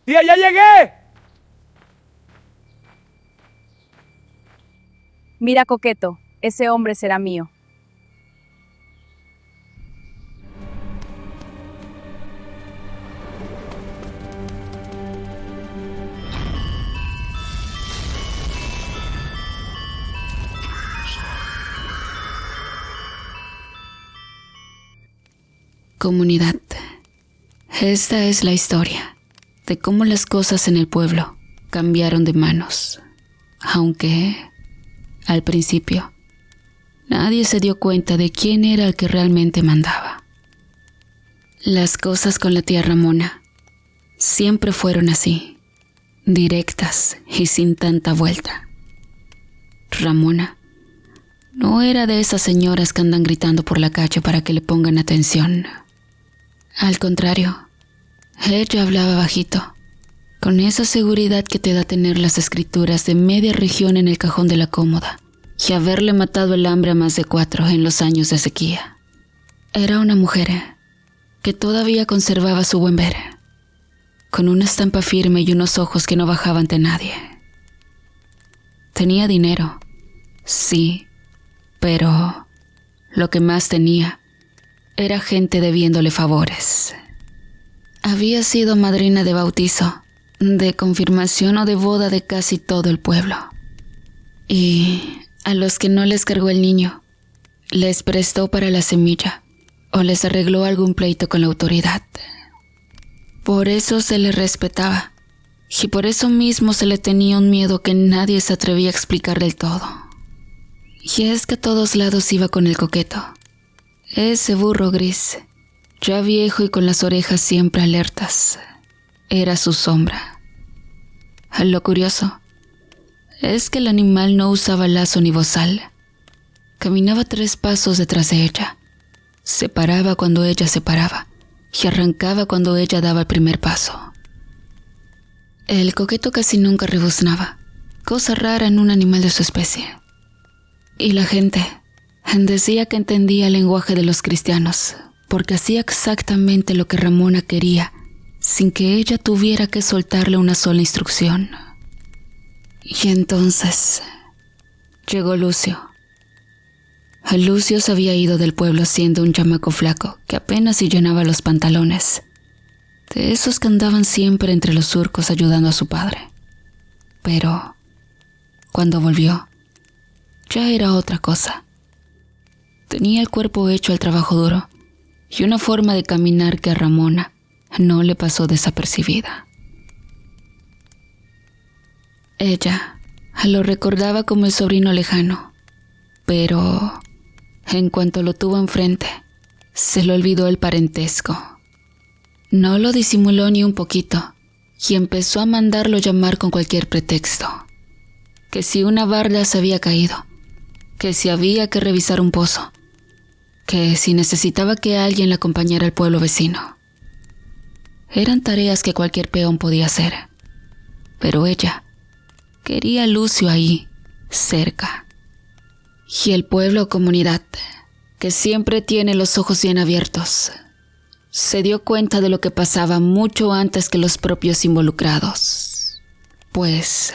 ¡Tía, ya llegué! Mira, coqueto, ese hombre será mío. Comunidad. Esta es la historia de cómo las cosas en el pueblo cambiaron de manos, aunque al principio nadie se dio cuenta de quién era el que realmente mandaba. Las cosas con la tía Ramona siempre fueron así, directas y sin tanta vuelta. Ramona no era de esas señoras que andan gritando por la calle para que le pongan atención. Al contrario, ella hablaba bajito, con esa seguridad que te da tener las escrituras de media región en el cajón de la cómoda y haberle matado el hambre a más de 4 en los años de sequía. Era una mujer que todavía conservaba su buen ver, con una estampa firme y unos ojos que no bajaban ante nadie. Tenía dinero, sí, pero lo que más tenía era gente debiéndole favores. Había sido madrina de bautizo, de confirmación o de boda de casi todo el pueblo. Y a los que no les cargó el niño, les prestó para la semilla o les arregló algún pleito con la autoridad. Por eso se le respetaba y por eso mismo se le tenía un miedo que nadie se atrevía a explicar del todo. Y es que a todos lados iba con el coqueto. Ese burro gris, ya viejo y con las orejas siempre alertas, era su sombra. Lo curioso es que el animal no usaba lazo ni bozal. Caminaba 3 pasos detrás de ella. Se paraba cuando ella se paraba y arrancaba cuando ella daba el primer paso. El coqueto casi nunca rebuznaba, cosa rara en un animal de su especie. Y la gente decía que entendía el lenguaje de los cristianos, porque hacía exactamente lo que Ramona quería, sin que ella tuviera que soltarle una sola instrucción. Y entonces llegó Lucio. Lucio se había ido del pueblo siendo un chamaco flaco que apenas si llenaba los pantalones, de esos que andaban siempre entre los surcos ayudando a su padre. Pero cuando volvió, ya era otra cosa. Tenía el cuerpo hecho al trabajo duro y una forma de caminar que a Ramona no le pasó desapercibida. Ella lo recordaba como el sobrino lejano, pero en cuanto lo tuvo enfrente, se le olvidó el parentesco. No lo disimuló ni un poquito y empezó a mandarlo llamar con cualquier pretexto. Que si una barda se había caído, que si había que revisar un pozo, que si necesitaba que alguien la acompañara al pueblo vecino. Eran tareas que cualquier peón podía hacer, pero ella quería a Lucio ahí, cerca. Y el pueblo o comunidad, que siempre tiene los ojos bien abiertos, se dio cuenta de lo que pasaba mucho antes que los propios involucrados. Pues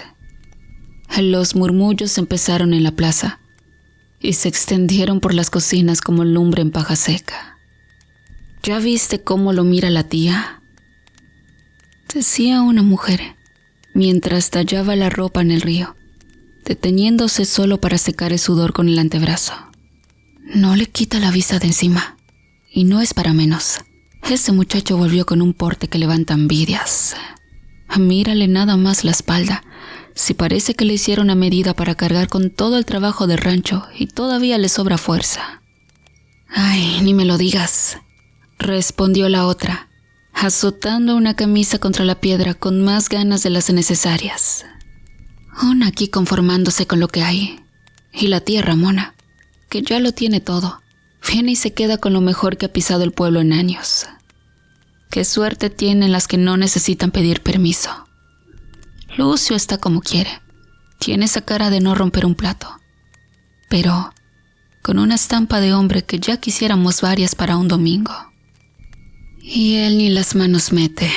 los murmullos empezaron en la plaza y se extendieron por las cocinas como lumbre en paja seca. ¿Ya viste cómo lo mira la tía?, decía una mujer mientras tallaba la ropa en el río, deteniéndose solo para secar el sudor con el antebrazo. No le quita la vista de encima, y no es para menos. Ese muchacho volvió con un porte que levanta envidias. Mírale nada más la espalda, si parece que le hicieron a medida para cargar con todo el trabajo de rancho y todavía le sobra fuerza. Ay, ni me lo digas, respondió la otra, azotando una camisa contra la piedra con más ganas de las necesarias. Una aquí conformándose con lo que hay, y la tía Ramona, que ya lo tiene todo, viene y se queda con lo mejor que ha pisado el pueblo en años. Qué suerte tienen las que no necesitan pedir permiso. Lucio está como quiere, tiene esa cara de no romper un plato, pero con una estampa de hombre que ya quisiéramos varias para un domingo. Y él ni las manos mete.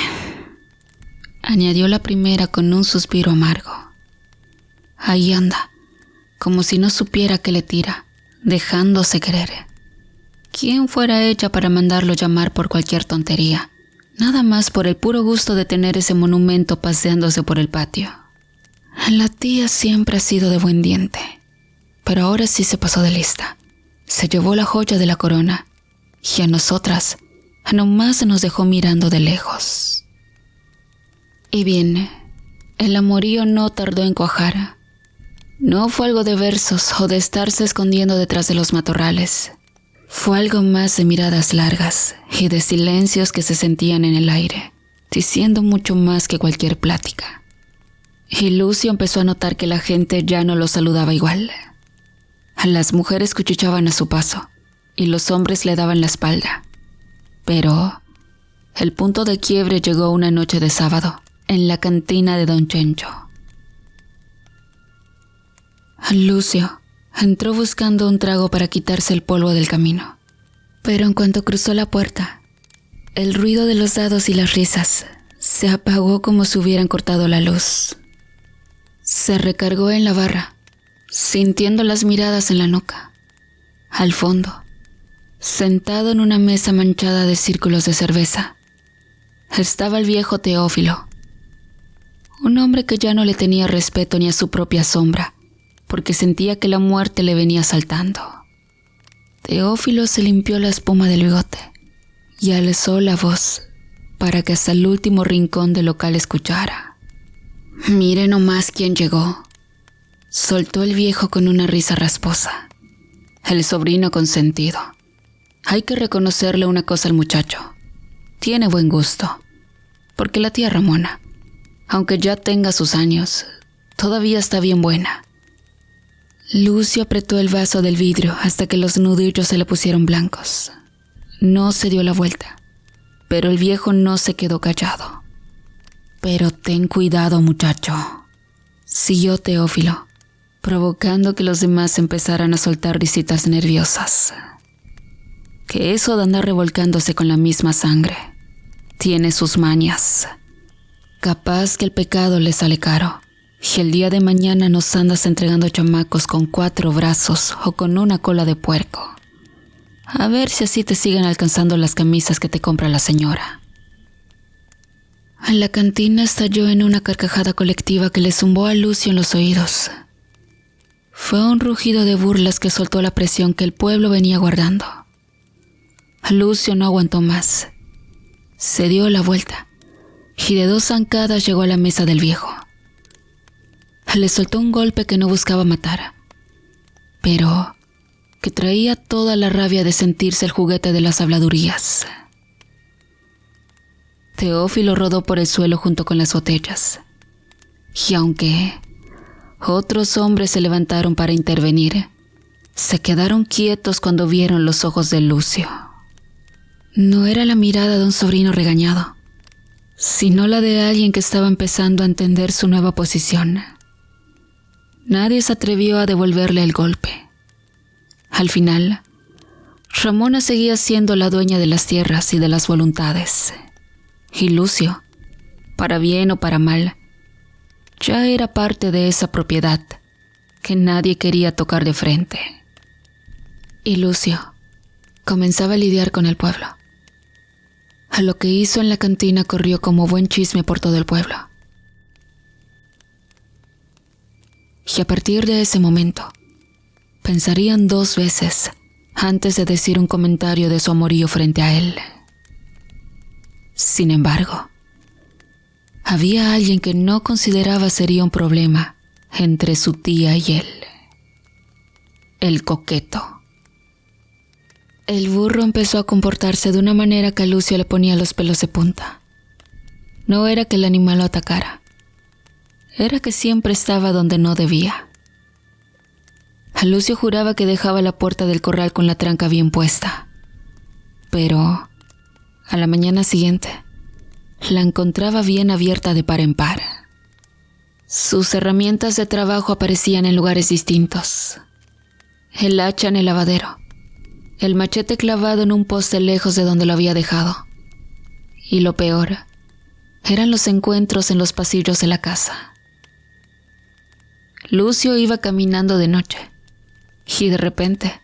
añadió la primera con un suspiro amargo. Ahí anda, como si no supiera que le tira, dejándose querer. ¿Quién fuera ella para mandarlo llamar por cualquier tontería? Nada más por el puro gusto de tener ese monumento paseándose por el patio. La tía siempre ha sido de buen diente, pero ahora sí se pasó de lista. Se llevó la joya de la corona y a nosotras nomás nos dejó mirando de lejos. Y bien, el amorío no tardó en cuajar. No fue algo de versos o de estarse escondiendo detrás de los matorrales. Fue algo más de miradas largas y de silencios que se sentían en el aire, diciendo mucho más que cualquier plática. Y Lucio empezó a notar que la gente ya no lo saludaba igual. Las mujeres cuchicheaban a su paso y los hombres le daban la espalda. Pero el punto de quiebre llegó una noche de sábado en la cantina de Don Chencho. Lucio entró buscando un trago para quitarse el polvo del camino, pero en cuanto cruzó la puerta, el ruido de los dados y las risas se apagó como si hubieran cortado la luz. Se recargó en la barra, sintiendo las miradas en la nuca. Al fondo, sentado en una mesa manchada de círculos de cerveza, estaba el viejo Teófilo, un hombre que ya no le tenía respeto ni a su propia sombra, porque sentía que la muerte le venía asaltando. Teófilo se limpió la espuma del bigote y alzó la voz para que hasta el último rincón del local escuchara. «Mire nomás quién llegó», soltó el viejo con una risa rasposa. «El sobrino consentido. Hay que reconocerle una cosa al muchacho. Tiene buen gusto, porque la tía Ramona, aunque ya tenga sus años, todavía está bien buena». Lucio apretó el vaso del vidrio hasta que los nudillos se le pusieron blancos. No se dio la vuelta, pero el viejo no se quedó callado. «Pero ten cuidado, muchacho», siguió Teófilo, provocando que los demás empezaran a soltar risitas nerviosas. «Que eso de andar revolcándose con la misma sangre tiene sus mañas. Capaz que el pecado le sale caro. Y el día de mañana nos andas entregando chamacos con 4 brazos o con una cola de puerco. A ver si así te siguen alcanzando las camisas que te compra la señora». La cantina estalló en una carcajada colectiva que le zumbó a Lucio en los oídos. Fue un rugido de burlas que soltó la presión que el pueblo venía guardando. Lucio no aguantó más. Se dio la vuelta y de 2 zancadas llegó a la mesa del viejo. Le soltó un golpe que no buscaba matar, pero que traía toda la rabia de sentirse el juguete de las habladurías. Teófilo rodó por el suelo junto con las botellas, y aunque otros hombres se levantaron para intervenir, se quedaron quietos cuando vieron los ojos de Lucio. No era la mirada de un sobrino regañado, sino la de alguien que estaba empezando a entender su nueva posición. Nadie se atrevió a devolverle el golpe. Al final, Ramona seguía siendo la dueña de las tierras y de las voluntades. Y Lucio, para bien o para mal, ya era parte de esa propiedad que nadie quería tocar de frente. Y Lucio comenzaba a lidiar con el pueblo. A lo que hizo en la cantina corrió como buen chisme por todo el pueblo. Y a partir de ese momento, pensarían 2 veces antes de decir un comentario de su amorío frente a él. Sin embargo, había alguien que no consideraba sería un problema entre su tía y él: el coqueto. El burro empezó a comportarse de una manera que a Lucio le ponía los pelos de punta. No era que el animal lo atacara, era que siempre estaba donde no debía. A Lucio juraba que dejaba la puerta del corral con la tranca bien puesta, pero a la mañana siguiente la encontraba bien abierta de par en par. Sus herramientas de trabajo aparecían en lugares distintos: el hacha en el lavadero, el machete clavado en un poste lejos de donde lo había dejado, y lo peor, eran los encuentros en los pasillos de la casa. Lucio iba caminando de noche y de repente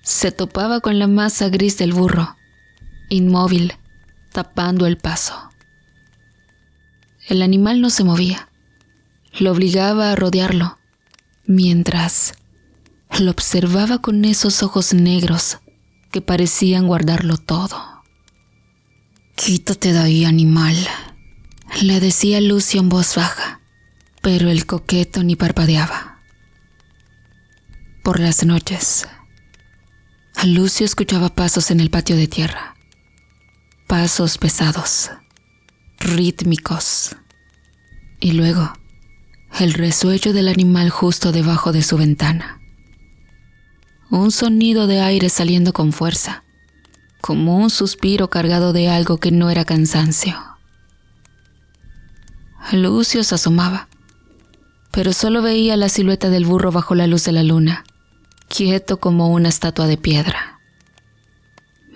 se topaba con la masa gris del burro, inmóvil, tapando el paso. El animal no se movía. Lo obligaba a rodearlo, mientras lo observaba con esos ojos negros que parecían guardarlo todo. «Quítate de ahí, animal», le decía Lucio en voz baja, pero el coqueto ni parpadeaba. Por las noches, Lucio escuchaba pasos en el patio de tierra. Pasos pesados, rítmicos, y luego el resuello del animal justo debajo de su ventana. Un sonido de aire saliendo con fuerza, como un suspiro cargado de algo que no era cansancio. Lucio se asomaba, pero solo veía la silueta del burro bajo la luz de la luna, quieto como una estatua de piedra.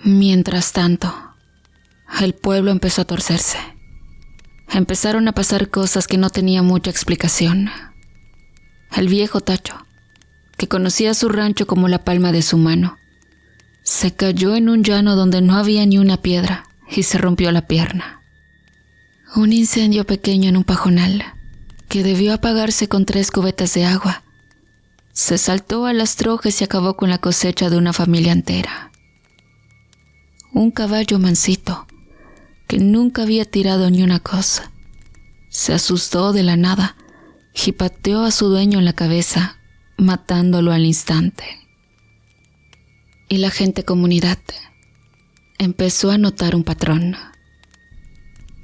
Mientras tanto, el pueblo empezó a torcerse. Empezaron a pasar cosas que no tenían mucha explicación. El viejo Tacho, que conocía su rancho como la palma de su mano, se cayó en un llano donde no había ni una piedra y se rompió la pierna. Un incendio pequeño en un pajonal, que debió apagarse con 3 cubetas de agua, se saltó a las trojes y acabó con la cosecha de una familia entera. Un caballo mansito, que nunca había tirado ni una cosa, se asustó de la nada y pateó a su dueño en la cabeza, matándolo al instante. Y la gente comunidad empezó a notar un patrón.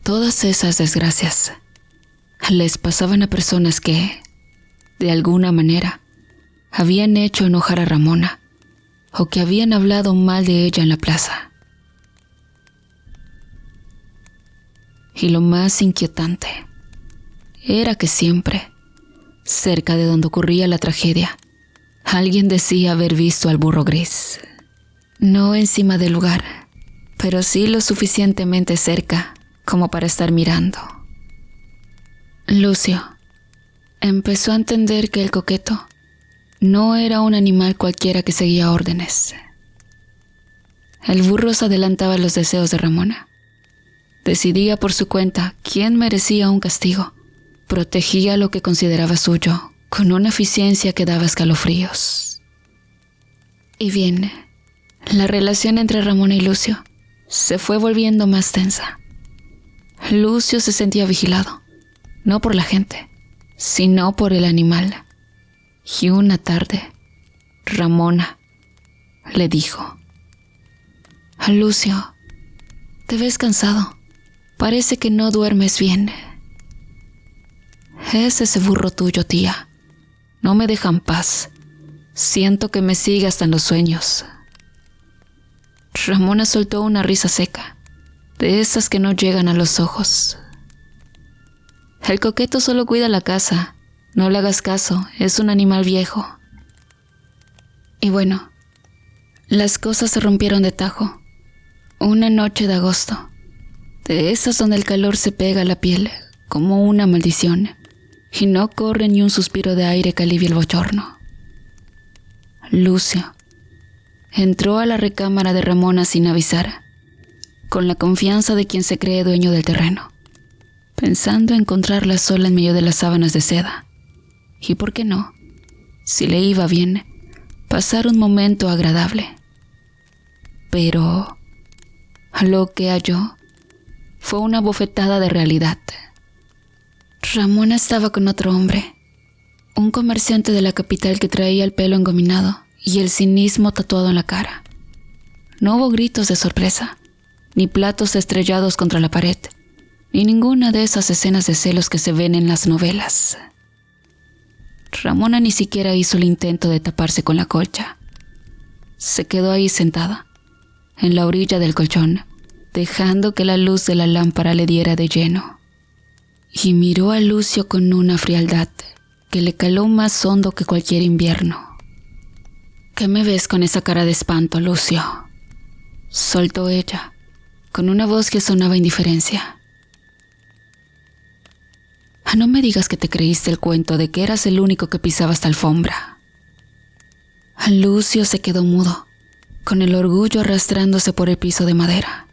Todas esas desgracias les pasaban a personas que, de alguna manera, habían hecho enojar a Ramona o que habían hablado mal de ella en la plaza. Y lo más inquietante era que siempre, cerca de donde ocurría la tragedia, alguien decía haber visto al burro gris. No encima del lugar, pero sí lo suficientemente cerca como para estar mirando. Lucio empezó a entender que el coqueto no era un animal cualquiera que seguía órdenes. El burro se adelantaba a los deseos de Ramona. Decidía por su cuenta quién merecía un castigo. Protegía lo que consideraba suyo con una eficiencia que daba escalofríos. Y bien, la relación entre Ramona y Lucio se fue volviendo más tensa. Lucio se sentía vigilado, no por la gente, sino por el animal. Y una tarde, Ramona le dijo: «Lucio, te ves cansado. Parece que no duermes bien». «Es ese burro tuyo, tía. No me deja en paz. Siento que me sigue hasta en los sueños». Ramona soltó una risa seca, de esas que no llegan a los ojos. «El coqueto solo cuida la casa. No le hagas caso, es un animal viejo». Y bueno, las cosas se rompieron de tajo. Una noche de agosto, de esas donde el calor se pega a la piel como una maldición y no corre ni un suspiro de aire que alivie el bochorno. Lucio entró a la recámara de Ramona sin avisar, con la confianza de quien se cree dueño del terreno, pensando encontrarla sola en medio de las sábanas de seda. Y por qué no, si le iba bien, pasar un momento agradable. Pero lo que halló fue una bofetada de realidad. Ramona estaba con otro hombre, un comerciante de la capital que traía el pelo engominado y el cinismo tatuado en la cara. No hubo gritos de sorpresa, ni platos estrellados contra la pared, ni ninguna de esas escenas de celos que se ven en las novelas. Ramona ni siquiera hizo el intento de taparse con la colcha. Se quedó ahí sentada, en la orilla del colchón, dejando que la luz de la lámpara le diera de lleno. Y miró a Lucio con una frialdad que le caló más hondo que cualquier invierno. «¿Qué me ves con esa cara de espanto, Lucio?», soltó ella, con una voz que sonaba indiferencia. No me digas que te creíste el cuento de que eras el único que pisaba esta alfombra. Lucio se quedó mudo, con el orgullo arrastrándose por el piso de madera.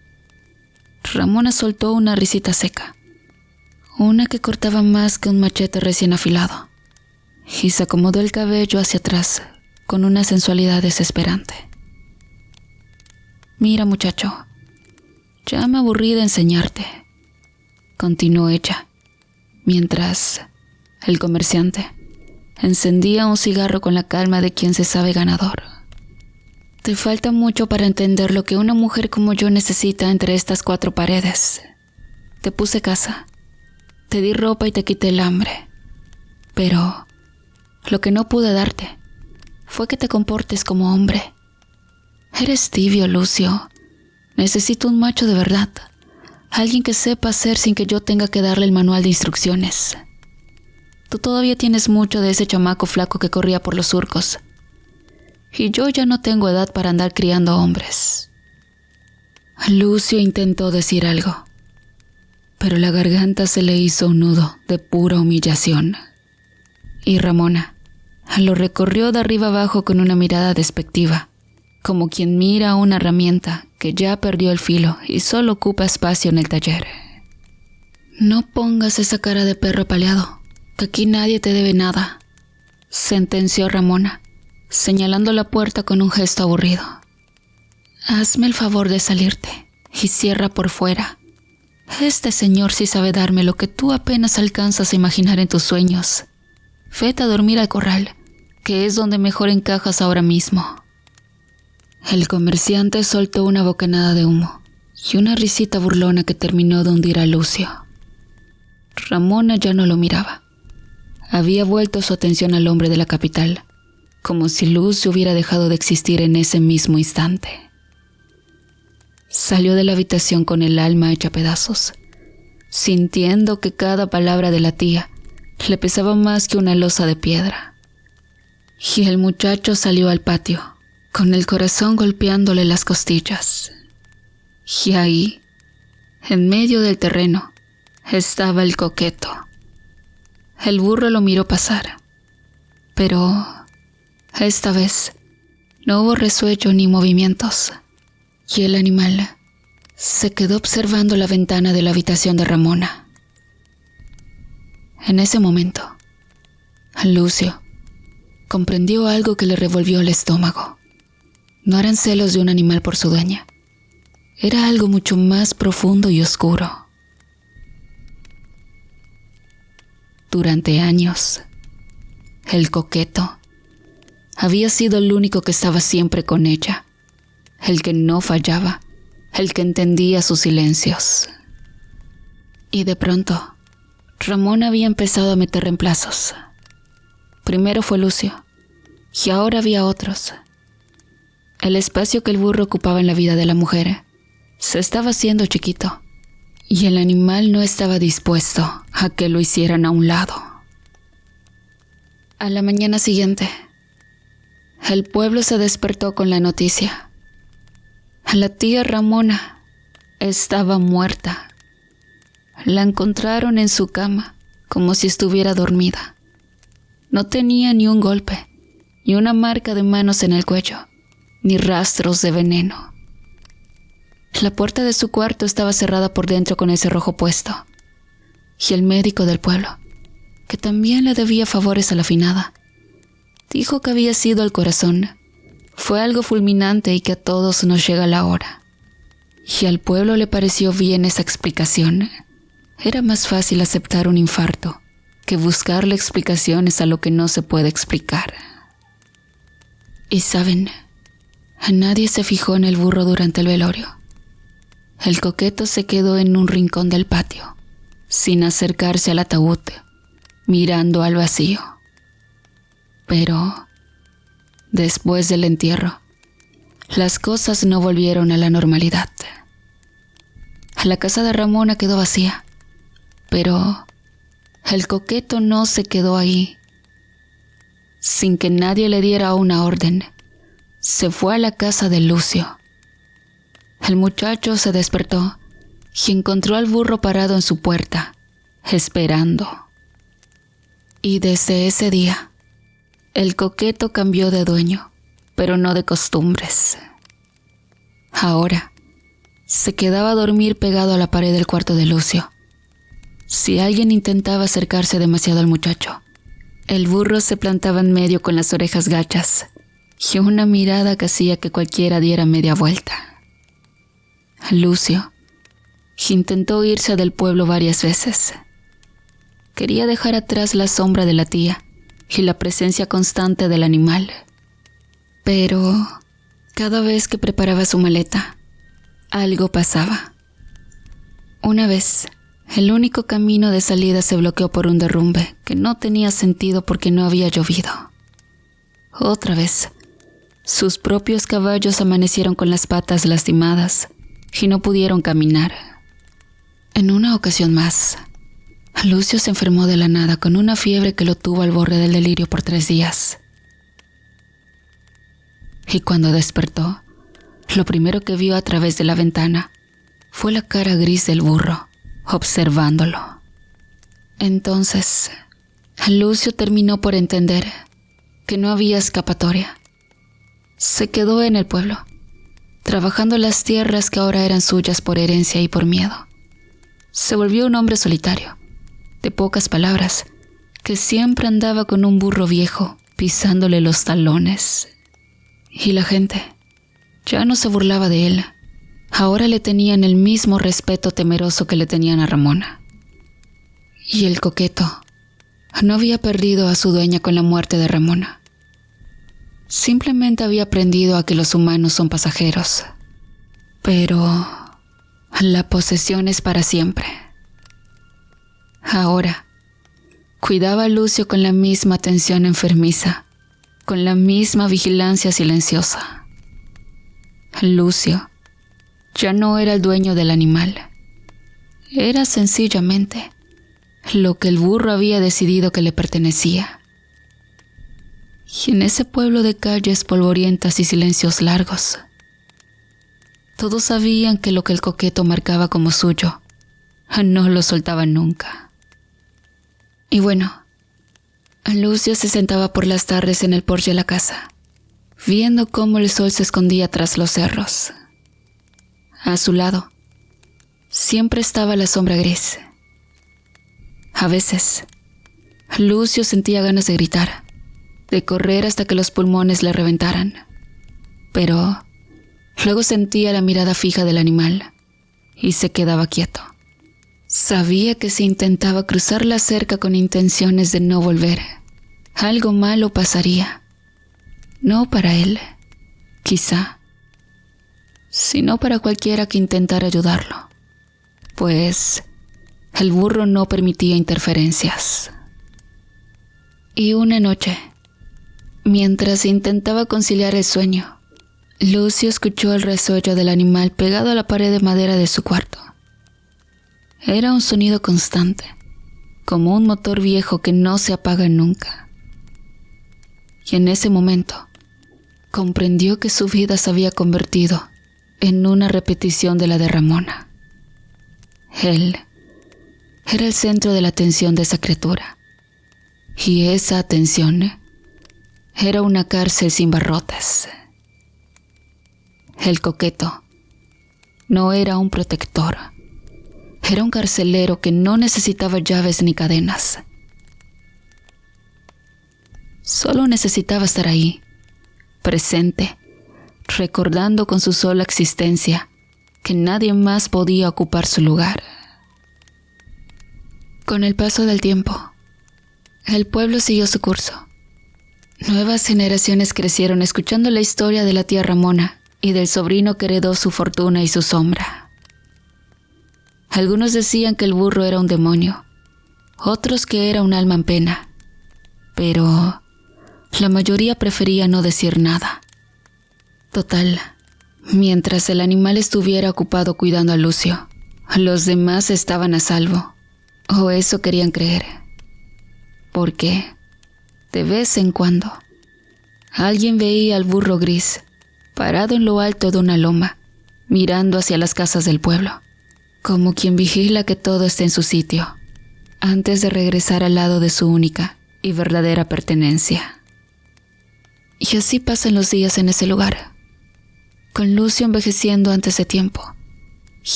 Ramona soltó una risita seca, una que cortaba más que un machete recién afilado, y se acomodó el cabello hacia atrás con una sensualidad desesperante. Mira, muchacho, ya me aburrí de enseñarte, continuó ella, mientras el comerciante encendía un cigarro con la calma de quien se sabe ganador. Te falta mucho para entender lo que una mujer como yo necesita entre estas cuatro paredes. Te puse casa, te di ropa y te quité el hambre, pero lo que no pude darte fue que te comportes como hombre. Eres tibio, Lucio. Necesito un macho de verdad, alguien que sepa hacer sin que yo tenga que darle el manual de instrucciones. Tú todavía tienes mucho de ese chamaco flaco que corría por los surcos, y yo ya no tengo edad para andar criando hombres. Lucio intentó decir algo, pero la garganta se le hizo un nudo de pura humillación. Y Ramona lo recorrió de arriba abajo con una mirada despectiva, como quien mira una herramienta que ya perdió el filo y solo ocupa espacio en el taller. No pongas esa cara de perro paleado, que aquí nadie te debe nada, sentenció Ramona, señalando la puerta con un gesto aburrido. Hazme el favor de salirte y cierra por fuera. Este señor sí sabe darme lo que tú apenas alcanzas a imaginar en tus sueños. Vete a dormir al corral, que es donde mejor encajas ahora mismo. El comerciante soltó una bocanada de humo y una risita burlona que terminó de hundir a Lucio. Ramona ya no lo miraba. Había vuelto su atención al hombre de la capital, como si Lucio hubiera dejado de existir en ese mismo instante. Salió de la habitación con el alma hecha pedazos, sintiendo que cada palabra de la tía le pesaba más que una losa de piedra. Y el muchacho salió al patio, con el corazón golpeándole las costillas. Y ahí, en medio del terreno, estaba el coqueto. El burro lo miró pasar, pero esta vez no hubo resuello ni movimientos, y el animal se quedó observando la ventana de la habitación de Ramona. En ese momento, Lucio comprendió algo que le revolvió el estómago. No eran celos de un animal por su dueña, era algo mucho más profundo y oscuro. Durante años, el coqueto había sido el único que estaba siempre con ella, el que no fallaba, el que entendía sus silencios. Y de pronto, Ramona había empezado a meter reemplazos. Primero fue Lucio, y ahora había otros. El espacio que el burro ocupaba en la vida de la mujer se estaba haciendo chiquito, y el animal no estaba dispuesto a que lo hicieran a un lado. A la mañana siguiente, el pueblo se despertó con la noticia. La tía Ramona estaba muerta. La encontraron en su cama, como si estuviera dormida. No tenía ni un golpe, ni una marca de manos en el cuello, ni rastros de veneno. La puerta de su cuarto estaba cerrada por dentro con el cerrojo puesto, y el médico del pueblo, que también le debía favores a la finada, dijo que había sido el corazón. Fue algo fulminante y que a todos nos llega la hora. Y al pueblo le pareció bien esa explicación. Era más fácil aceptar un infarto que buscarle explicaciones a lo que no se puede explicar. Y saben, nadie se fijó en el burro durante el velorio. El coqueto se quedó en un rincón del patio, sin acercarse al ataúd, mirando al vacío. Pero después del entierro, las cosas no volvieron a la normalidad. La casa de Ramona quedó vacía, pero el coqueto no se quedó ahí. Sin que nadie le diera una orden, se fue a la casa de Lucio. El muchacho se despertó y encontró al burro parado en su puerta, esperando. Y desde ese día, el coqueto cambió de dueño, pero no de costumbres. Ahora, se quedaba a dormir pegado a la pared del cuarto de Lucio. Si alguien intentaba acercarse demasiado al muchacho, el burro se plantaba en medio con las orejas gachas y una mirada que hacía que cualquiera diera media vuelta. Lucio intentó irse del pueblo varias veces. Quería dejar atrás la sombra de la tía y la presencia constante del animal. Pero cada vez que preparaba su maleta, algo pasaba. Una vez, el único camino de salida se bloqueó por un derrumbe que no tenía sentido porque no había llovido. Otra vez, sus propios caballos amanecieron con las patas lastimadas y no pudieron caminar. En una ocasión más, Lucio se enfermó de la nada con una fiebre que lo tuvo al borde del delirio por 3 días. Y cuando despertó, lo primero que vio a través de la ventana fue la cara gris del burro, observándolo. Entonces, Lucio terminó por entender que no había escapatoria. Se quedó en el pueblo, trabajando las tierras que ahora eran suyas por herencia y por miedo. Se volvió un hombre solitario, de pocas palabras, que siempre andaba con un burro viejo, pisándole los talones. Y la gente ya no se burlaba de él. Ahora le tenían el mismo respeto temeroso que le tenían a Ramona. Y el coqueto no había perdido a su dueña con la muerte de Ramona. Simplemente había aprendido a que los humanos son pasajeros. Pero la posesión es para siempre. Ahora, cuidaba a Lucio con la misma atención enfermiza, con la misma vigilancia silenciosa. Lucio ya no era el dueño del animal. Era sencillamente lo que el burro había decidido que le pertenecía. Y en ese pueblo de calles polvorientas y silencios largos, todos sabían que lo que el coqueto marcaba como suyo no lo soltaba nunca. Y bueno, Lucio se sentaba por las tardes en el porche de la casa, viendo cómo el sol se escondía tras los cerros. A su lado, siempre estaba la sombra gris. A veces, Lucio sentía ganas de gritar, de correr hasta que los pulmones le reventaran. Pero luego sentía la mirada fija del animal y se quedaba quieto. Sabía que si intentaba cruzar la cerca con intenciones de no volver, algo malo pasaría. No para él, quizá, sino para cualquiera que intentara ayudarlo, pues el burro no permitía interferencias. Y una noche, mientras intentaba conciliar el sueño, Lucio escuchó el resuello del animal pegado a la pared de madera de su cuarto. Era un sonido constante, como un motor viejo que no se apaga nunca. Y en ese momento, comprendió que su vida se había convertido en una repetición de la de Ramona. Él era el centro de la atención de esa criatura, y esa atención era una cárcel sin barrotes. El coqueto no era un protector, era un carcelero que no necesitaba llaves ni cadenas. Solo necesitaba estar ahí, presente, recordando con su sola existencia que nadie más podía ocupar su lugar. Con el paso del tiempo, el pueblo siguió su curso. Nuevas generaciones crecieron escuchando la historia de la tía Ramona y del sobrino que heredó su fortuna y su sombra. Algunos decían que el burro era un demonio, otros que era un alma en pena, pero la mayoría prefería no decir nada. Total, mientras el animal estuviera ocupado cuidando a Lucio, los demás estaban a salvo, o eso querían creer. Porque, de vez en cuando, alguien veía al burro gris, parado en lo alto de una loma, mirando hacia las casas del pueblo, como quien vigila que todo esté en su sitio, antes de regresar al lado de su única y verdadera pertenencia. Y así pasan los días en ese lugar, con Lucio envejeciendo antes de tiempo,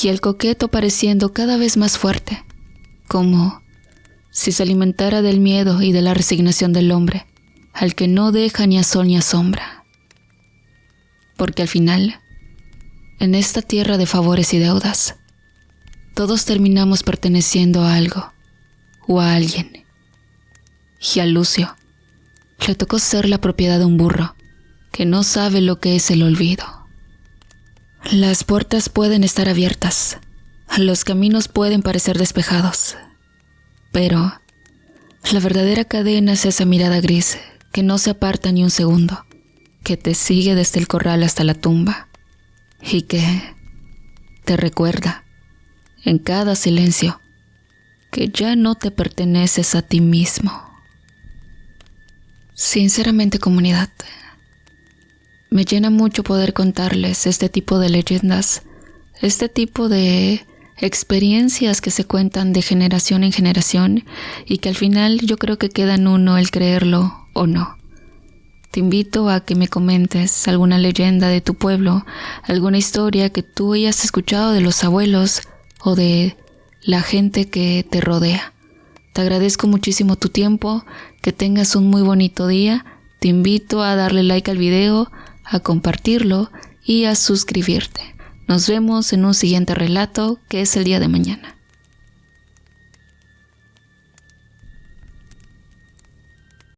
y el coqueto pareciendo cada vez más fuerte, como si se alimentara del miedo y de la resignación del hombre, al que no deja ni a sol ni a sombra. Porque al final, en esta tierra de favores y deudas, todos terminamos perteneciendo a algo o a alguien. Y a Lucio le tocó ser la propiedad de un burro que no sabe lo que es el olvido. Las puertas pueden estar abiertas, los caminos pueden parecer despejados, pero la verdadera cadena es esa mirada gris que no se aparta ni un segundo, que te sigue desde el corral hasta la tumba y que te recuerda en cada silencio que ya no te perteneces a ti mismo. Sinceramente, comunidad, me llena mucho poder contarles este tipo de leyendas, este tipo de experiencias que se cuentan de generación en generación y que al final yo creo que queda en uno el creerlo o no. Te invito a que me comentes alguna leyenda de tu pueblo, alguna historia que tú hayas escuchado de los abuelos o de la gente que te rodea. Te agradezco muchísimo tu tiempo, que tengas un muy bonito día. Te invito a darle like al video, a compartirlo y a suscribirte. Nos vemos en un siguiente relato que es el día de mañana.